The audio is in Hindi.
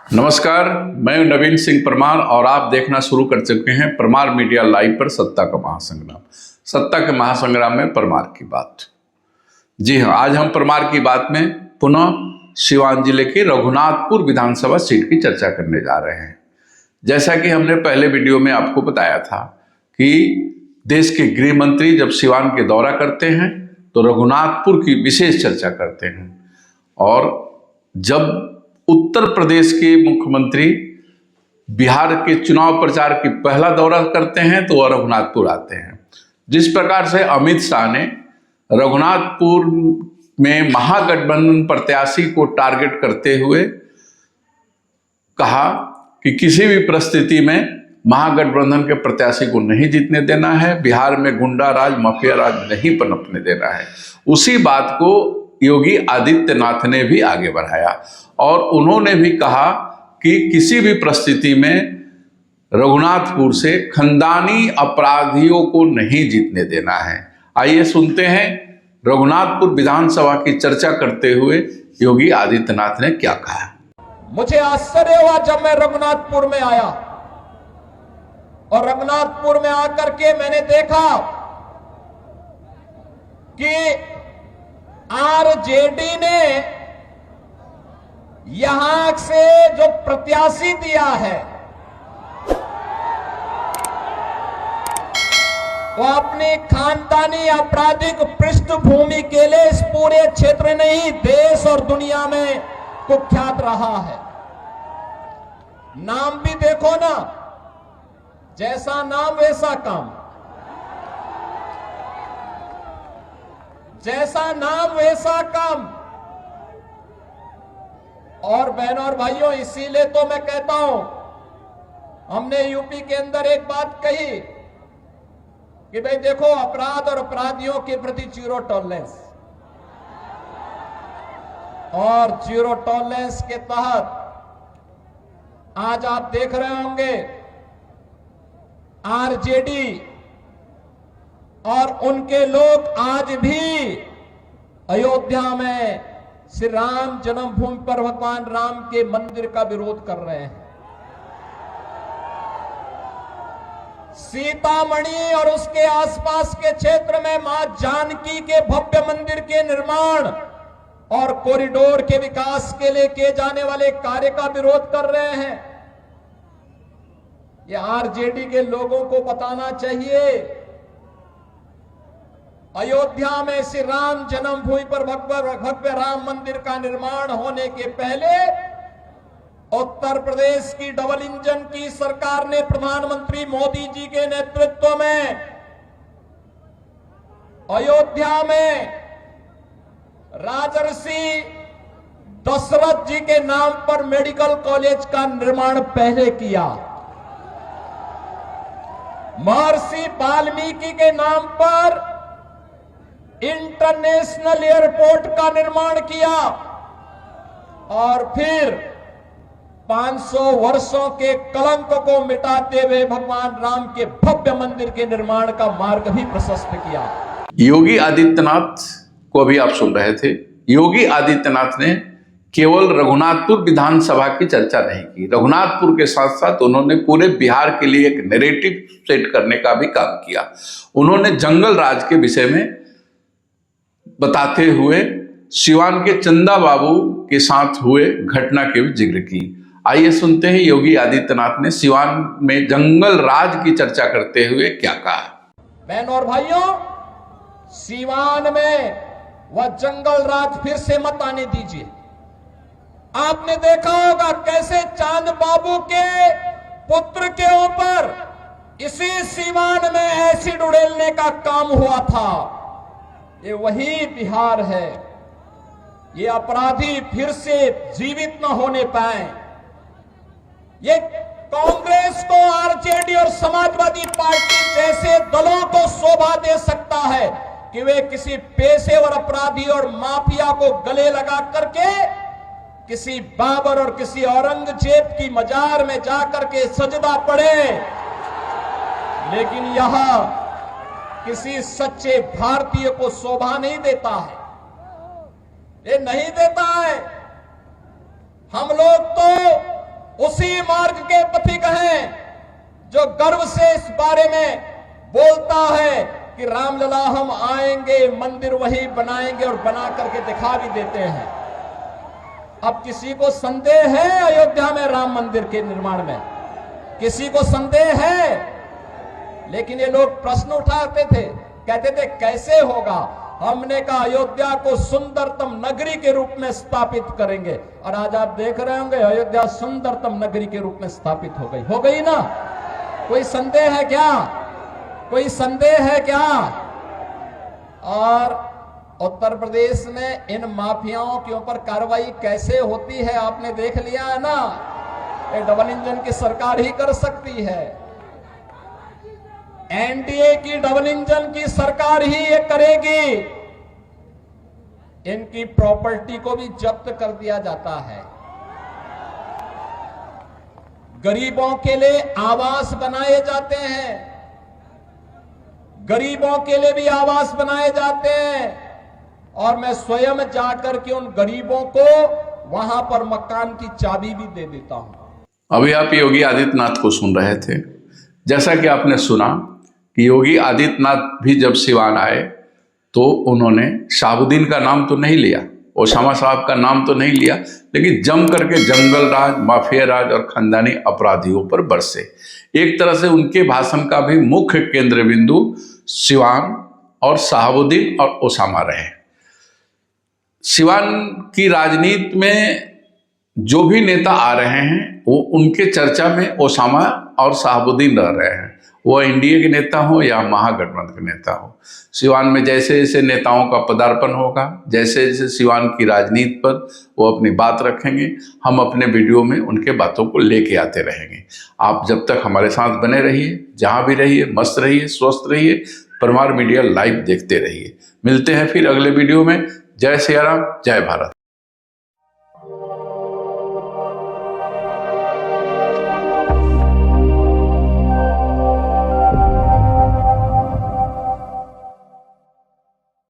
नमस्कार, मैं नवीन सिंह परमार और आप देखना शुरू कर चुके हैं परमार मीडिया लाइव पर सत्ता का महासंग्राम। सत्ता के महासंग्राम में परमार की बात। जी हाँ, आज हम परमार की बात में पुनः सिवान जिले की रघुनाथपुर विधानसभा सीट की चर्चा करने जा रहे हैं। जैसा कि हमने पहले वीडियो में आपको बताया था कि देश के गृह मंत्री जब सिवान के दौरा करते हैं तो रघुनाथपुर की विशेष चर्चा करते हैं, और जब उत्तर प्रदेश के मुख्यमंत्री बिहार के चुनाव प्रचार की पहला दौरा करते हैं तो वह रघुनाथपुर आते हैं। जिस प्रकार से अमित शाह ने रघुनाथपुर में महागठबंधन प्रत्याशी को टारगेट करते हुए कहा कि किसी भी परिस्थिति में महागठबंधन के प्रत्याशी को नहीं जीतने देना है, बिहार में गुंडा राज माफिया राज नहीं पनपने देना है, उसी बात को योगी आदित्यनाथ ने भी आगे बढ़ाया और उन्होंने भी कहा कि किसी भी परिस्थिति में रघुनाथपुर से खानदानी अपराधियों को नहीं जीतने देना है। आइए सुनते हैं रघुनाथपुर विधानसभा की चर्चा करते हुए योगी आदित्यनाथ ने क्या कहा। मुझे आश्चर्य हुआ जब मैं रघुनाथपुर में आया और रघुनाथपुर में आकर के मैंने देखा कि आरजेडी ने यहां से जो प्रत्याशी दिया है वो अपनी खानदानी आपराधिक पृष्ठभूमि के लिए इस पूरे क्षेत्र नहीं देश और दुनिया में कुख्यात रहा है। नाम भी देखो ना, जैसा नाम वैसा काम, जैसा नाम वैसा काम। और बहनों और भाइयों, इसीलिए तो मैं कहता हूं, हमने यूपी के अंदर एक बात कही कि भाई देखो, अपराध और अपराधियों के प्रति जीरो टॉलरेंस, और जीरो टॉलरेंस के तहत आज आप देख रहे होंगे आरजेडी और उनके लोग आज भी अयोध्या में श्री राम जन्मभूमि पर भगवान राम के मंदिर का विरोध कर रहे हैं। सीतामढ़ी और उसके आसपास के क्षेत्र में मां जानकी के भव्य मंदिर के निर्माण और कॉरिडोर के विकास के लिए किए जाने वाले कार्य का विरोध कर रहे हैं। ये आरजेडी के लोगों को बताना चाहिए, अयोध्या में श्री राम जन्मभूमि पर भव्य राम मंदिर का निर्माण होने के पहले उत्तर प्रदेश की डबल इंजन की सरकार ने प्रधानमंत्री मोदी जी के नेतृत्व में अयोध्या में राजर्षि दशरथ जी के नाम पर मेडिकल कॉलेज का निर्माण पहले किया, महर्षि वाल्मीकि के नाम पर इंटरनेशनल एयरपोर्ट का निर्माण किया, और फिर 500 वर्षों के कलंक को मिटाते हुए भगवान राम के भव्य मंदिर के निर्माण का मार्ग भी प्रशस्त किया। योगी आदित्यनाथ को अभी आप सुन रहे थे। योगी आदित्यनाथ ने केवल रघुनाथपुर विधानसभा की चर्चा नहीं की, रघुनाथपुर के साथ साथ उन्होंने पूरे बिहार के लिए एक नैरेटिव सेट करने का भी काम किया। उन्होंने जंगल राज के विषय में बताते हुए सिवान के चंदा बाबू के साथ हुए घटना के भी जिक्र की। आइए सुनते हैं योगी आदित्यनाथ ने सिवान में जंगल राज की चर्चा करते हुए क्या कहा। बहनों और भाइयों, सिवान में वह जंगल राज फिर से मत आने दीजिए। आपने देखा होगा कैसे चांद बाबू के पुत्र के ऊपर इसी सिवान में एसिड उड़ेलने का काम हुआ था। ये वही बिहार है। ये अपराधी फिर से जीवित न होने पाए। ये कांग्रेस को, आरजेडी और समाजवादी पार्टी जैसे दलों को शोभा दे सकता है कि वे किसी पेशेवर अपराधी और माफिया को गले लगा करके किसी बाबर और किसी औरंगजेब की मजार में जाकर के सजदा पड़े, लेकिन यहां किसी सच्चे भारतीय को शोभा नहीं देता है। ये नहीं देता है। हम लोग तो उसी मार्ग के पथिक हैं जो गर्व से इस बारे में बोलता है कि रामलला हम आएंगे, मंदिर वही बनाएंगे और बना करके दिखा भी देते हैं। अब किसी को संदेह है अयोध्या में राम मंदिर के निर्माण में? किसी को संदेह है? लेकिन ये लोग प्रश्न उठाते थे, कहते थे कैसे होगा? हमने कहा अयोध्या को सुंदरतम नगरी के रूप में स्थापित करेंगे, और आज आप देख रहे होंगे अयोध्या सुंदरतम नगरी के रूप में स्थापित हो गई ना? कोई संदेह है क्या? कोई संदेह है क्या? और उत्तर प्रदेश में इन माफियाओं के ऊपर कार्रवाई कैसे होती है आपने देख लिया है ना? ये डबल इंजन की सरकार ही कर सकती है, एनडीए की डबल इंजन की सरकार ही ये करेगी। इनकी प्रॉपर्टी को भी जब्त कर दिया जाता है। गरीबों के लिए आवास बनाए जाते हैं, गरीबों के लिए भी आवास बनाए जाते हैं, और मैं स्वयं जाकर के उन गरीबों को वहां पर मकान की चाबी भी दे देता हूं। अभी आप योगी आदित्यनाथ को सुन रहे थे। जैसा कि आपने सुना कि योगी आदित्यनाथ भी जब सिवान आए तो उन्होंने शहाबुद्दीन का नाम तो नहीं लिया, ओसामा साहब का नाम तो नहीं लिया, लेकिन जम करके जंगल राज, माफिया राज और खानदानी अपराधियों पर बरसे। एक तरह से उनके भाषण का भी मुख्य केंद्र बिंदु सिवान और शहाबुद्दीन और ओसामा रहे। सिवान की राजनीति में जो भी नेता आ रहे हैं वो उनके चर्चा में ओसामा और शहाबुद्दीन रह रहे हैं, वो एनडीए के नेता हो या महागठबंधन के नेता हो। सिवान में जैसे जैसे नेताओं का पदार्पण होगा, जैसे जैसे सिवान की राजनीति पर वो अपनी बात रखेंगे, हम अपने वीडियो में उनके बातों को लेके आते रहेंगे। आप जब तक हमारे साथ बने रहिए, जहाँ भी रहिए, मस्त रहिए, स्वस्थ रहिए, परमार मीडिया लाइव देखते रहिए। मिलते हैं फिर अगले वीडियो में। जय सिया राम, जय भारत।